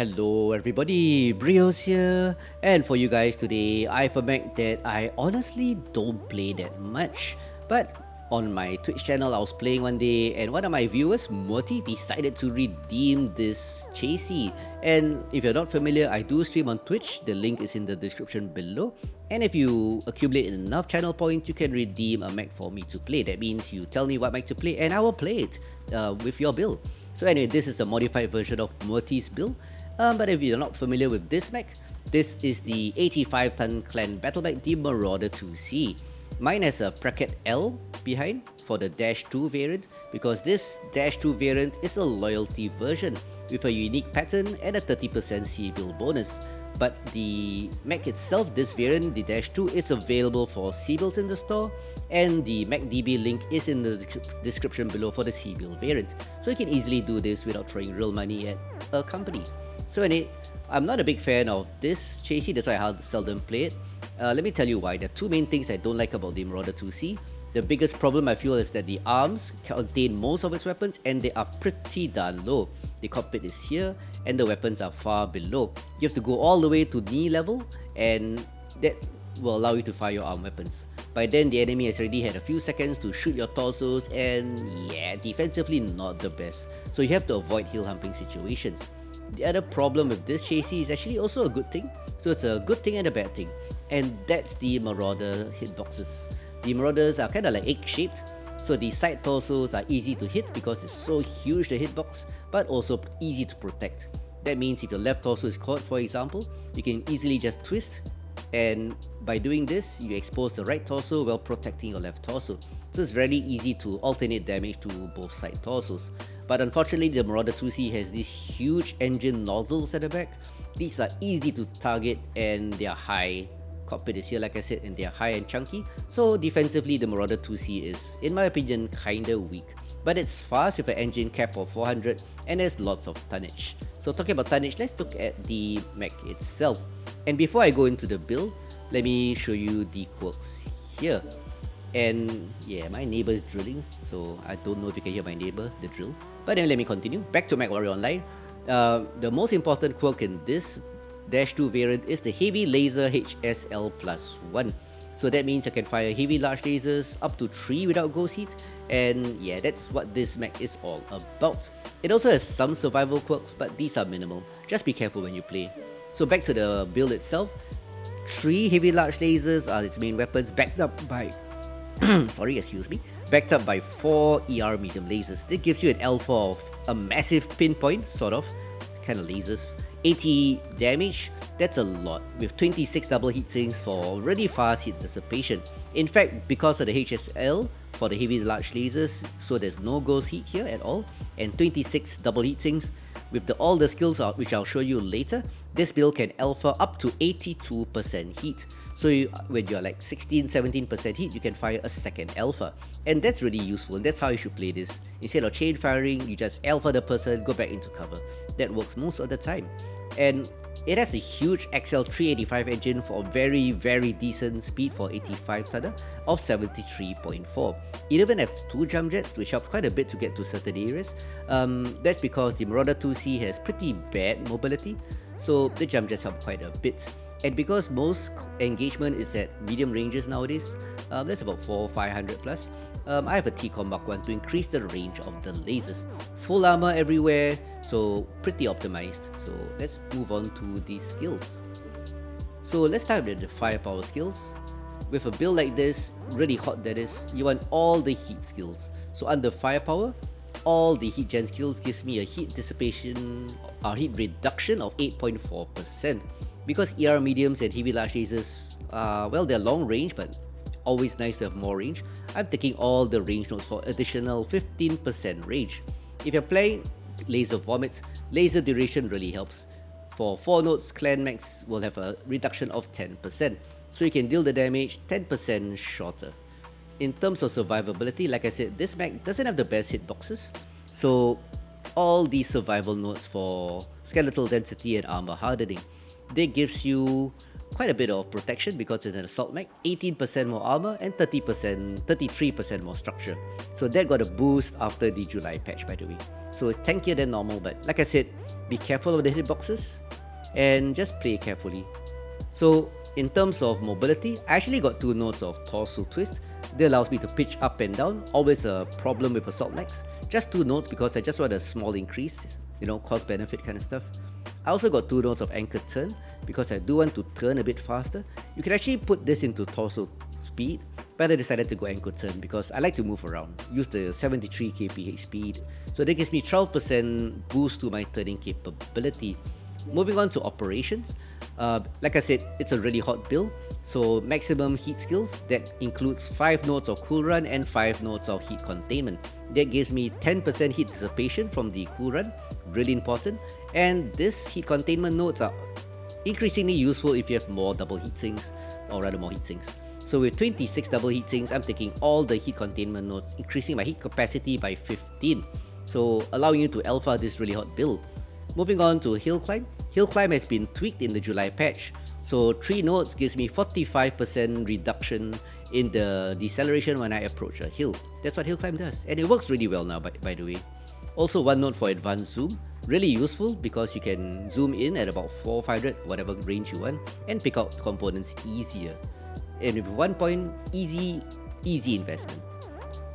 Hello everybody, BrioS here, and for you guys today, I have a mech that I honestly don't play that much, but on my Twitch channel I was playing one day and one of my viewers, mwerti, decided to redeem this chassis. And if you're not familiar, I do stream on Twitch, the link is in the description below. And if you accumulate enough channel points, you can redeem a mech for me to play. That means you tell me what mech to play and I will play it with your build. So anyway, this is a modified version of mwerti's build. But if you're not familiar with this mech, this is the 85-ton clan battle mech, the Marauder IIC. Mine has a bracket L behind for the -2 variant because this -2 variant is a loyalty version with a unique pattern and a 30% C build bonus. But the mech itself, this variant, the -2, is available for C builds in the store, and the MechDB link is in the description below for the C build variant. So you can easily do this without throwing real money at a company. So anyway, I'm not a big fan of this chassis, that's why I seldom play it. Let me tell you why. There are two main things I don't like about the Marauder IIC. The biggest problem I feel is that the arms contain most of its weapons and they are pretty darn low. The cockpit is here and the weapons are far below. You have to go all the way to knee level and that will allow you to fire your arm weapons. By then, the enemy has already had a few seconds to shoot your torsos and yeah, defensively not the best. So you have to avoid hill humping situations. The other problem with this chassis is actually also a good thing. So it's a good thing and a bad thing. And that's the Marauder hitboxes. The Marauders are kind of like egg-shaped. So the side torsos are easy to hit because it's so huge, the hitbox, but also easy to protect. That means if your left torso is caught, for example, you can easily just twist, and by doing this, you expose the right torso while protecting your left torso. So it's very easy to alternate damage to both side torsos. But unfortunately, the Marauder IIC has these huge engine nozzles at the back. These are easy to target and they are high. Cockpit is here, like I said, and they are high and chunky. So defensively, the Marauder IIC is, in my opinion, kinda weak. But it's fast with an engine cap of 400 and there's lots of tonnage. So talking about tonnage, let's look at the mech itself. And before I go into the build, let me show you the quirks here. And yeah, my neighbor is drilling, so I don't know if you can hear my neighbor, the drill. But then let me continue. Back to MechWarrior Online. The most important quirk in this -2 variant is the Heavy Laser HSL+1. So that means I can fire heavy large lasers up to 3 without ghost heat, and yeah, that's what this mech is all about. It also has some survival quirks, but these are minimal. Just be careful when you play. So back to the build itself. 3 heavy large lasers are its main weapons, backed up by backed up by 4 ER medium lasers. This gives you an alpha of a massive pinpoint, sort of, kind of lasers. 80 damage, that's a lot, with 26 double heatsinks for really fast heat dissipation. In fact, because of the HSL for the heavy large lasers, so there's no ghost heat here at all, and 26 double heatsinks, with all the skills which I'll show you later, this build can alpha up to 82% heat. So when you're like 16-17% heat, you can fire a second alpha. And that's really useful, and that's how you should play this. Instead of chain firing, you just alpha the person, go back into cover. That works most of the time. And it has a huge XL385 engine for a very decent speed for 85 tonner of 73.4. It even has 2 jump jets, which helps quite a bit to get to certain areas. That's because the Marauder IIC has pretty bad mobility, so the jump jets help quite a bit. And because most engagement is at medium ranges nowadays, that's about 400-500 plus, I have a T-Com Mark 1 to increase the range of the lasers. Full armor everywhere, so pretty optimized. So let's move on to the skills. So let's start with the firepower skills. With a build like this, really hot that is, you want all the heat skills. So under firepower, all the heat gen skills gives me a heat dissipation or heat reduction of 8.4%. Because ER mediums and heavy large lasers, well, they're long range, but always nice to have more range. I'm taking all the range nodes for additional 15% range. If you're playing laser vomit, laser duration really helps. For 4 nodes, clan mechs will have a reduction of 10%, so you can deal the damage 10% shorter. In terms of survivability, like I said, this mech doesn't have the best hitboxes, so all these survival nodes for skeletal density and armor hardening, they gives you quite a bit of protection because it's an assault mech, 18% more armor and 33% more structure. So that got a boost after the July patch, by the way. So it's tankier than normal, but like I said, be careful of the hitboxes and just play carefully. So in terms of mobility, I actually got 2 nodes of torso twist. That allows me to pitch up and down, always a problem with assault mechs. Just 2 nodes because I just want a small increase, you know, cost benefit kind of stuff. I also got 2 nodes of anchor turn because I do want to turn a bit faster. You can actually put this into torso speed, but I decided to go anchor turn because I like to move around. Use the 73 kph speed, so that gives me 12% boost to my turning capability. Moving on to operations, like I said, it's a really hot build, so maximum heat skills, that includes 5 nodes of cool run and 5 nodes of heat containment. That gives me 10% heat dissipation from the cool run, really important, and this heat containment nodes are increasingly useful if you have more double heat sinks, or rather more heat sinks. So with 26 double heat sinks, I'm taking all the heat containment nodes, increasing my heat capacity by 15, so allowing you to alpha this really hot build. Moving on to Hill Climb. Hill Climb has been tweaked in the July patch, so 3 nodes gives me 45% reduction in the deceleration when I approach a hill. That's what Hill Climb does, and it works really well now, by the way. Also 1 node for advanced zoom, really useful because you can zoom in at about 400, whatever range you want, and pick out components easier. And with 1 point, easy investment.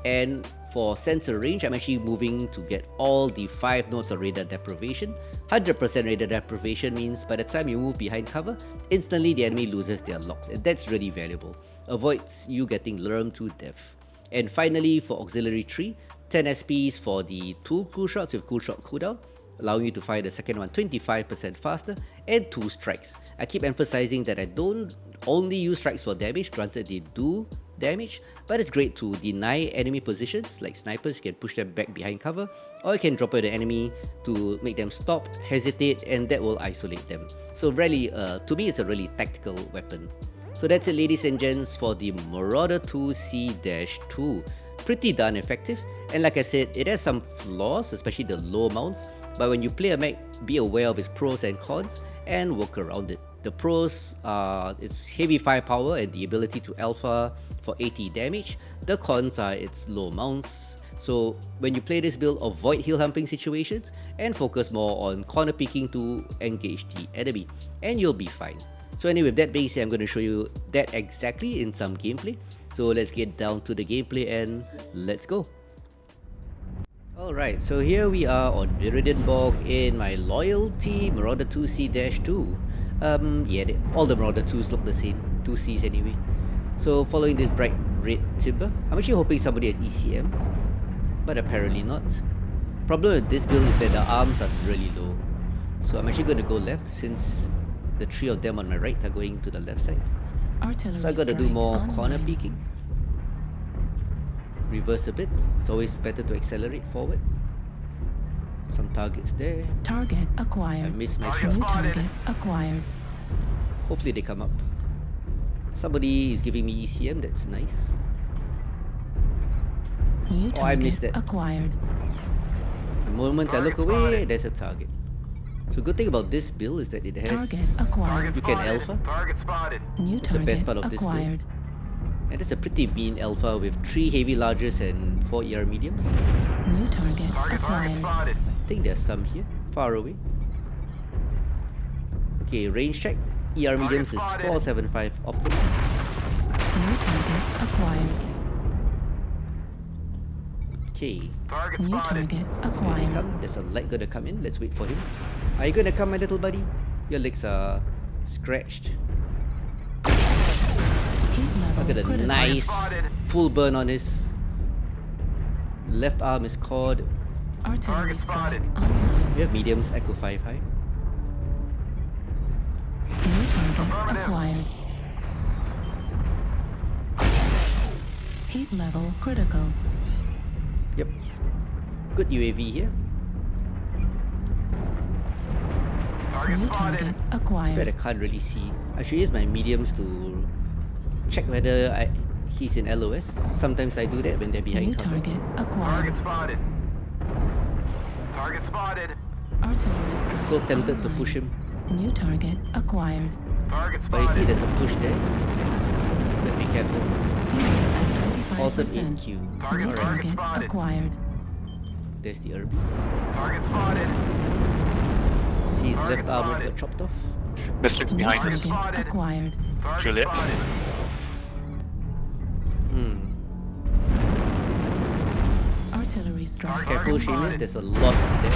And for sensor range, I'm actually moving to get all the 5 nodes of radar deprivation. 100% radar deprivation means by the time you move behind cover, instantly the enemy loses their locks, and that's really valuable. Avoids you getting lurmed to death. And finally, for auxiliary 3, 10 SPs for the 2 cool shots with cool shot cooldown, allowing you to fire the second one 25% faster, and 2 strikes. I keep emphasizing that I don't only use strikes for damage, granted they do damage, but it's great to deny enemy positions. Like snipers, you can push them back behind cover, or you can drop at the enemy to make them stop, hesitate, and that will isolate them. So really, to me, it's a really tactical weapon. So that's it, ladies and gents, for the Marauder IIC-2. Pretty darn effective, and like I said, it has some flaws, especially the low mounts, but when you play a mech, be aware of its pros and cons and work around it. The pros are its heavy firepower and the ability to alpha for 80 damage. The cons are its low mounts. So when you play this build, avoid hill humping situations and focus more on corner peeking to engage the enemy, and you'll be fine. So anyway, with that being said, I'm going to show you that exactly in some gameplay. So let's get down to the gameplay and let's go. Alright, so here we are on Viridianborg in my loyalty Marauder IIC-2. Yeah, all the Marauder 2s look the same, 2Cs anyway. So following this bright red timber, I'm actually hoping somebody has ECM, but apparently not. Problem with this build is that the arms are really low. So I'm actually going to go left since the 3 of them on my right are going to the left side. So I got to do more corner peeking. Reverse a bit. It's always better to accelerate forward. Some targets there. Target acquired. I missed my shot. New target acquired. Hopefully they come up. Somebody is giving me ECM, that's nice. New target I missed that. acquired. The moment I look away, there's a target. So good thing about this build is that it has... Target acquired. You can alpha. Target spotted. New That's the best part target of this build. acquired. And it's a pretty mean alpha with 3 heavy larges and 4 ER mediums. New target Target acquired. spotted. I think there's some here, far away. Okay, range check. ER mediums is spotted. 475 optimal. New target acquired. Okay, Target New spotted. target acquired. come. There's a light gonna come in. Let's wait for him. Are you gonna come, my little buddy? Your legs are scratched. Heat level Look at the critical. nice spotted. full burn on his left arm is caught. Artillery Target strike spotted. online. We have mediums, Echo 5 high. New target Affirmative. acquired. Heat level critical. Yep. Good UAV here. Target New spotted. target But I acquired. can't really see. I should use my mediums to check whether he's in LOS. Sometimes I do that when they're behind New cover. target acquired. Target spotted. Target spotted. Artillery strike So tempted to online. push him. New target acquired. But you see there's a push there. But be careful. At Awesome 25%. EQ. New Alright, target acquired. there's the Irby. Target spotted. See his Target left arm spotted. got chopped off. Mystic's New behind us. target spotted. acquired. Target Juliet. spotted. Hmm. Artillery strike. Careful, Target Seamus, spotted. there's a lot there.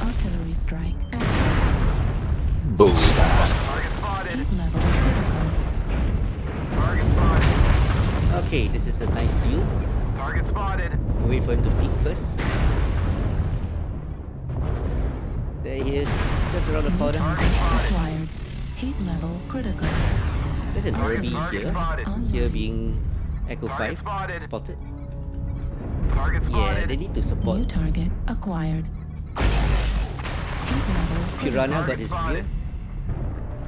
Artillery strike. Active. Boom. Target spotted. Heat level critical. Target spotted. Okay, this is a nice duel. Target spotted. We'll wait for him to peek first. There he is, just around the New corner. target acquired. Heat level critical. There's an Irby Target here. spotted. Here being Echo Target 5. spotted. Spotted. Target Yeah, spotted. they need to New support. target acquired. Heat level critical. Piranha got his rear.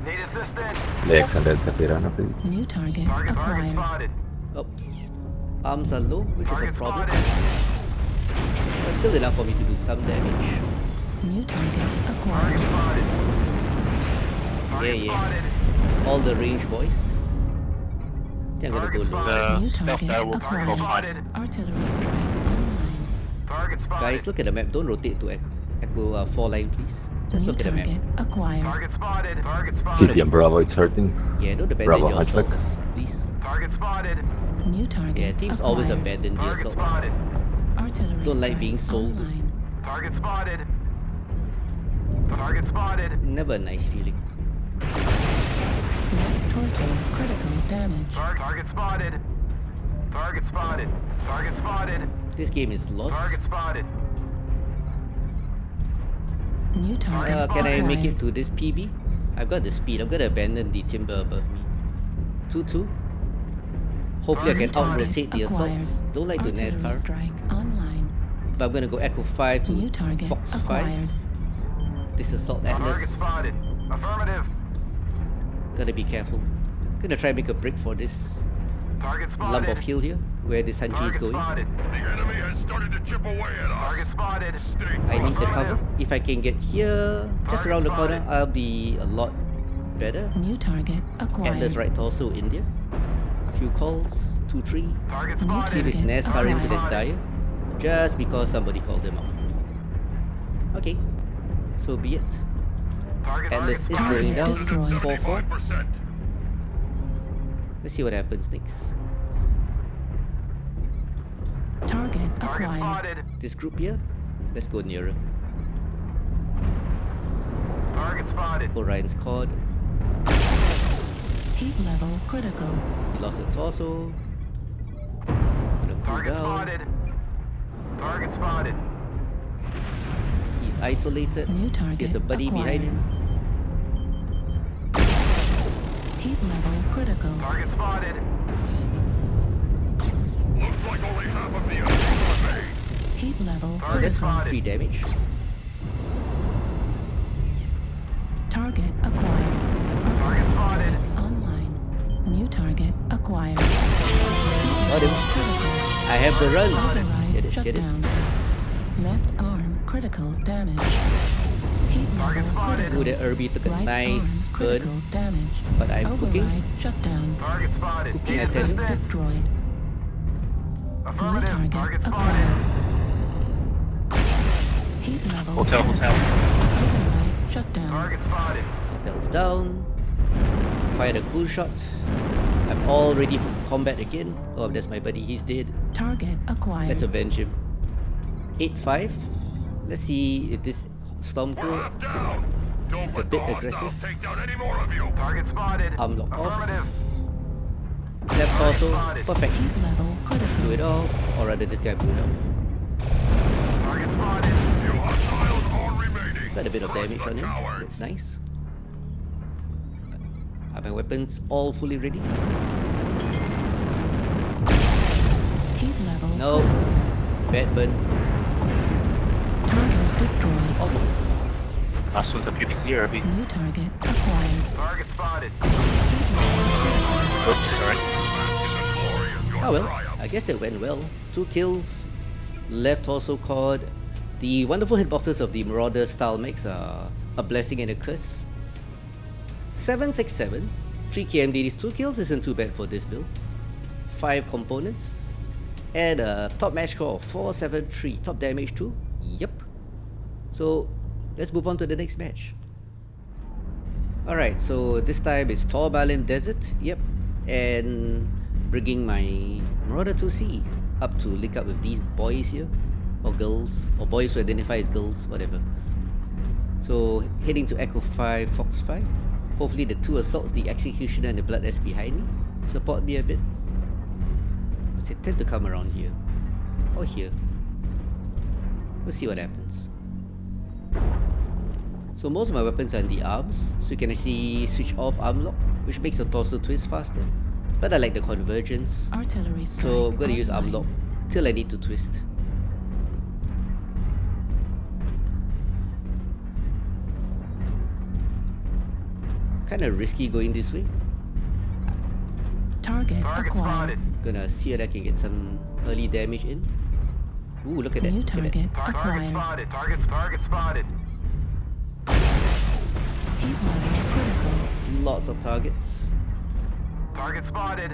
Need assistance. Extended sa Piranha, please. New target Target acquired. spotted. Oh. Arms are low, which is a Target problem. spotted. But still enough for me to do some damage. New target Target acquired. spotted. Yeah, Target yeah. spotted. All the range boys. I think I'm gonna go Target low. spotted. New The stealth target tower will acquired. go behind. Spotted. Artillery strike online. Target spotted. Guys, look at the map. Don't rotate to Echo 4 line, please. Just New look at the map. target acquired. Target spotted. Target spotted. CC and Bravo, it's hurting. Yeah, don't abandon Bravo, your hunchback. assaults, please. Target spotted. New target Yeah, teams always acquired. abandon the Target assaults. spotted. Artillery Don't like strike being sold. online. Target spotted. Target spotted. Never a nice feeling. Left torso critical damage. Target spotted. Target spotted. Target spotted. This game is lost. Target spotted. New target Can I make acquired. it to this PB? I've got the speed. I'm gonna abandon the timber above me. 2-2. Hopefully I can New target out-rotate the acquired. assaults. Don't like to Artillery NASCAR. strike online. But I'm gonna go Echo 5 to New target Fox 5. acquired. This assault Target Atlas. spotted. Affirmative. Gotta be careful. Gonna try and make a break for this Target spotted. lump of hill here, where this Hanchi is Target going. spotted. The enemy has started to chip away at us. Target spotted. Stay I need the cover. Affirmative. If I can get here, just Target around the corner, spotted. I'll be a lot better. New target acquired. Atlas right torso, India. Few calls, 2-3. Target New spotted. Kill his target NASCAR into the acquired. dire, just because somebody called him out. Okay, so be it. Target Atlas is spotted. going down, destroyed. 4-4. 75%. Let's see what happens next. Target Target acquired. spotted. This group here, let's go nearer. Target spotted. Orion's cord, Heat level critical. he lost a torso. Gonna cool Target down. spotted. Target spotted. He's isolated. New target There's a buddy behind him. Heat level critical. Target spotted. Looks like only half of the enemy remain. Heat level Oh, Target that's critical. spotted. free damage. Target acquired. Target Artillery spotted. strike online. New target acquired. Got him. Critical. I have the runs. Override Get it, shut get it. down. Left arm critical damage. Heat Target level spotted. Ooh, critical. that Irby took a Right nice arm burn. critical damage. But I'm cooking. Override shut down. Target spotted. Cooking Need at 10. assistance. Destroyed. New Affirmative. target Target spotted. acquired. Heat level Hotel, hotel. Override shut down. Target spotted. Hotel's down. Fired a cool shot. I'm all ready for combat again. Oh, that's my buddy. He's dead. Target acquired. Let's avenge him. 8-5. Let's see if this We're Stormcrow half down. Don't It's a let bit the aggressive. hostiles take down any more of you. Target spotted. Lock off. Affirmative. Left torso. spotted. Perfect. Heat level critical. Blew it off. Or rather, this guy blew it off. Target spotted. You hostiles are remaining. Got a bit of Crush damage the on him. cowards. That's nice. Are my weapons all fully ready? Heat level No. critical. Bad burn. Target destroyed. Almost. Last one's a pretty clear, Irby. New target acquired. Target spotted. Oops, sorry. Oh well, I guess that went well. 2 kills. Left torso cord. The wonderful hitboxes of the Marauder style mechs are a blessing and a curse. 767, 3 KMDDs, 2 kills isn't too bad for this build. 5 components, and a top match score of 473, top damage too. Yep. So let's move on to the next match. Alright, so this time it's Tall Balin Desert, yep, and bringing my Marauder IIC up to link up with these boys here, or girls, or boys who identify as girls, whatever. So heading to Echo 5, Fox 5. Hopefully the 2 assaults, the Executioner and the Blood S behind me, support me a bit. Because they tend to come around here, or here. We'll see what happens. So most of my weapons are in the arms, so you can actually switch off arm lock, which makes the torso twist faster. But I like the convergence, Artillery so I'm strike going to use arm online. lock till I need to twist. Kinda risky going this way. Target Target acquired. spotted. Gonna see if I can get some early damage in. Ooh, look at that. New Look at that. target Target acquired. spotted. Target spotted. Heat level critical. Lots of targets. Target spotted.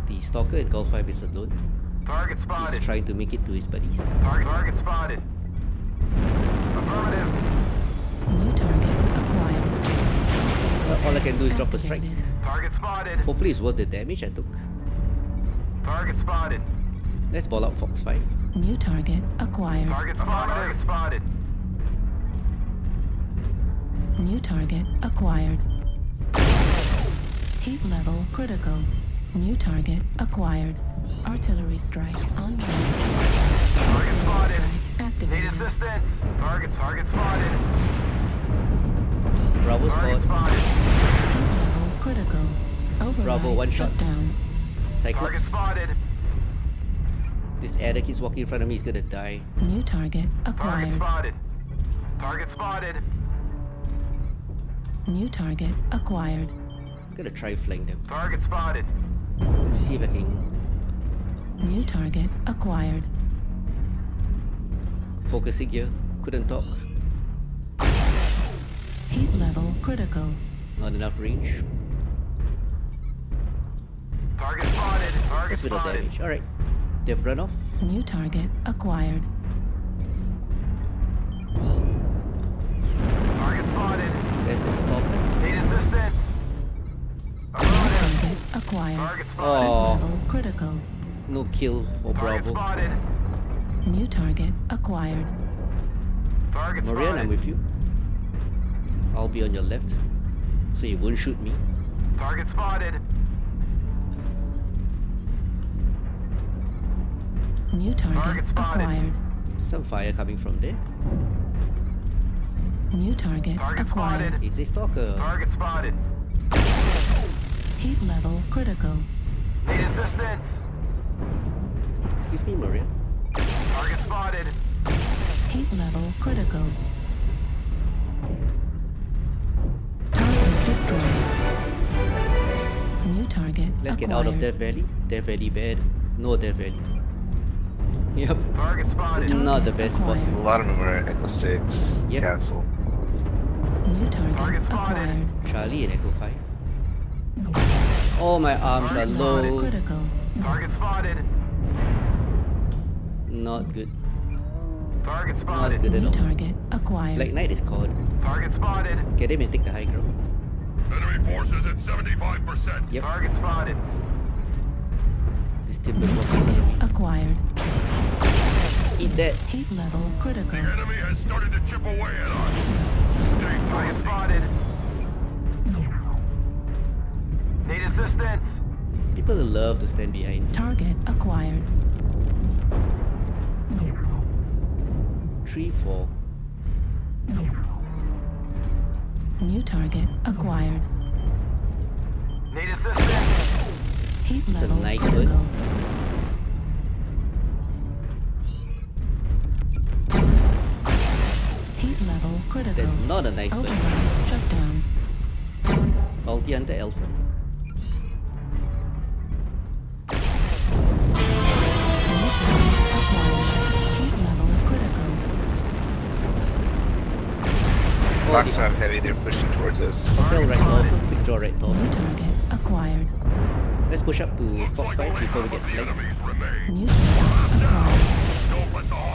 The Stalker in Golf 5 is alone. Target He's spotted. trying to make it to his buddies. Target spotted. Affirmative. New target acquired. All I can do is drop a strike. Activated. Target spotted. Hopefully it's worth the damage I took. Target spotted. Let's ball out Fox 5. New target acquired. Target spotted. Target spotted. New target acquired. Heat level critical. New target acquired. Artillery strike online. Target spotted. Strike Need activated. assistance. Target spotted. Bravo's Target caught. spotted. Heat level critical. Override Bravo, one shot. down. Target Cyclops. spotted. This adder keeps walking in front of me, he's gonna die. New target Target acquired. spotted. Target spotted. New target acquired. I'm gonna try flank them. Target spotted. Let's see if I can New target acquired. focusing here. Couldn't talk. Heat level critical. Not enough range. Target spotted. Target That's without spotted. damage. Alright. They've run off. New target acquired. Target spotted. There's the Stalker. Need assistance. New Affirmative. target acquired. Target spotted. Oh, Level critical. no kill for Target Bravo. spotted. New target acquired. Target Marian, spotted. I'm with you. I'll be on your left, so you won't shoot me. Target spotted. New target Target spotted. acquired. Some fire coming from there. New target Target acquired. spotted. It's a Stalker. Target spotted. Heat level critical. Need assistance. Excuse me, Marian. Target spotted. Heat level critical. Target destroyed. New target Let's get acquired. out of Death Valley. Death Valley bad. No Death Valley. Yep. Target spotted. Not the best spot. acquired. A lot of them are Echo 6, Yep. Castle. New target, Target spotted. acquired. Charlie and Echo 5. Oh, my arms are Heat level low. critical. Target spotted. Not good. Target Not spotted. good at New all. target acquired. Black Knight is called. Target spotted. Get him and take the high ground. Enemy forces at 75%. Yep. Target spotted. This timber's New walking in target front of acquired. me. Eat that. Heat level critical. The enemy has started to chip away at us. Stay Target frosty. spotted. Need assistance. People love to stand behind me. Target acquired. 3, 4. New target acquired. Need assistance. Heat It's a level nice critical. one. Heat level critical. That's not a nice bird. Override shut down. Ulti under Alpha. New target acquired. Heat level critical. for the Box have heavy, they're pushing towards us. hotel right torso. Quick draw right torso. New target acquired. Let's push up to Fox 5 before we get flanked. New target acquired.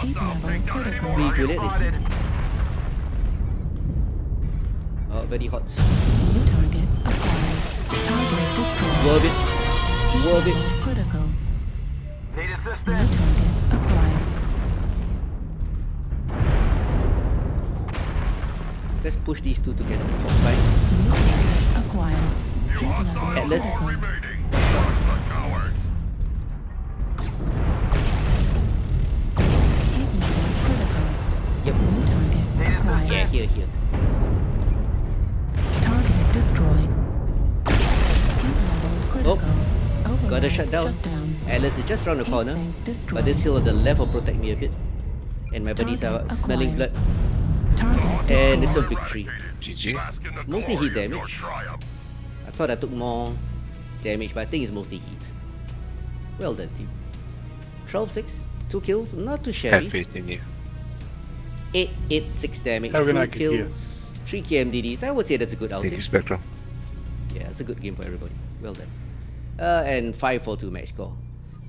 8th level critical. Free Juliet is hit. Oh, very hot. New target acquired. Target destroyed. Worth it. 8th Worth it. level critical. Need New assistance? target acquired. Let's push these two together. Fox 5. New target acquired. 8th level Atlas. critical. Remaining. The coward. 8th level critical. Yep. New target acquired. Yeah, here. Target destroyed. 8th level critical. Override Got a shutdown. Atlas is just around the corner. Tank destroyed. But this hill on the left will protect me a bit. And my buddies are Target smelling acquired. blood. Target And it's a destroyed. victory. GG. Bask in the Mostly glory heat of your damage. triumph. I thought I took more damage, but I think it's mostly heat. Well done, team. 12-6, 2 kills, not too Have shabby. faith in you. 8-6 damage, Have a 2 nice day. kills, 3 KMDDs. I would say that's a good Thank you, outing. Spectrum. Yeah, it's a good game for everybody. Well done. And 5-4-2 match score.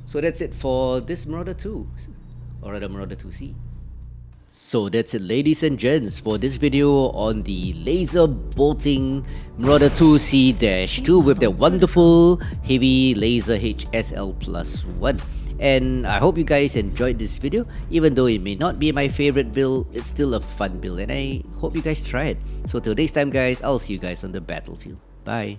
So that's it for this Marauder 2, or rather Marauder 2C. So that's it, ladies and gents, for this video on the laser bolting Marauder 2C-2 with the wonderful heavy laser HSL+1. And I hope you guys enjoyed this video. Even though it may not be my favorite build, it's still a fun build, and I hope you guys try it. So till next time guys, I'll see you guys on the battlefield. Bye.